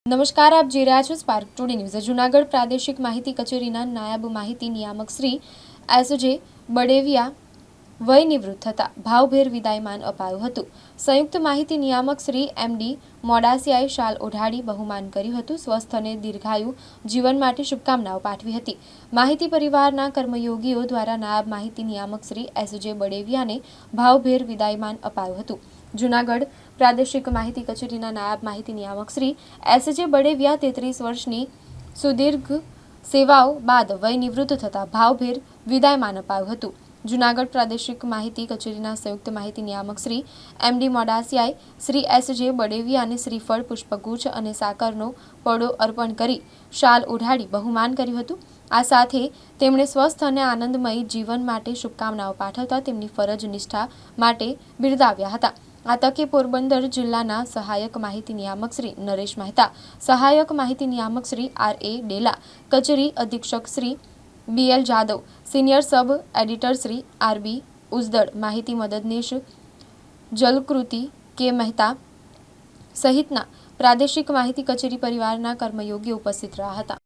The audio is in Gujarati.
નમસ્કાર, આપ જોઈ રહ્યા છો સ્પાર્ક ટુડે ન્યૂઝ। જૂનાગઢ પ્રાદેશિક માહિતી કચેરીના નાયબ માહિતી નિયામક શ્રી એસ.જે. બડેવિયા વય નિવૃત્ત થતા ભાવભેર વિદાયમાન અપાયું હતું। સંયુક્ત માહિતી નિયામક શ્રી એમ.ડી. મોડાસિયાએ શાલ ઓઢાડી બહુમાન કર્યું હતું। સ્વસ્થ અને દીર્ઘાયુ જીવન માટે શુભકામનાઓ પાઠવી હતી। માહિતી પરિવારના કર્મયોગીઓ દ્વારા નાયબ માહિતી નિયામક શ્રી એસ.જે. બડેવિયાને ભાવભેર વિદાયમાન અપાયું હતું। જૂનાગઢ પ્રાદેશિક માહિતી કચેરીના નાયબ માહિતી નિયામક શ્રી એસ.જે. બડેવિયા 33 વર્ષની સુદીર્ઘ સેવાઓ બાદ વય નિવૃત્ત થતા ભાવભેર વિદાયમાન અપાયું હતું। જૂનાગઢ પ્રાદેશિક માહિતી કચેરીના સંયુક્ત માહિતી નિયામક શ્રી એમ.ડી. મોડાસિયાએ શ્રી એસ.જે. બડેવિયાને શ્રીફળ, પુષ્પગુચ્છ અને સાકરનો પડો અર્પણ કરી શાલ ઓઢાડી બહુમાન કર્યું હતું। આ સાથે તેમણે સ્વસ્થ અને આનંદમય જીવન માટે શુભકામનાઓ પાઠવતા તેમની ફરજ નિષ્ઠા માટે બિરદાવ્યા હતા। આ તકે પોરબંદર જિલ્લાના સહાયક માહિતી નિયામક શ્રી નરેશ મહેતા, સહાયક માહિતી નિયામક શ્રી આર.એ. ડેલા, કચેરી અધિક્ષક Shri B L. Jadav, senior sub editor Shri R B. Uzdad, માહિતી મદદનીશ જલકૃતિ કે મહેતા સહિતના પ્રાદેશિક માહિતી કચેરી પરિવારના કર્મયોગીઓ ઉપસ્થિત રહ્યા હતા।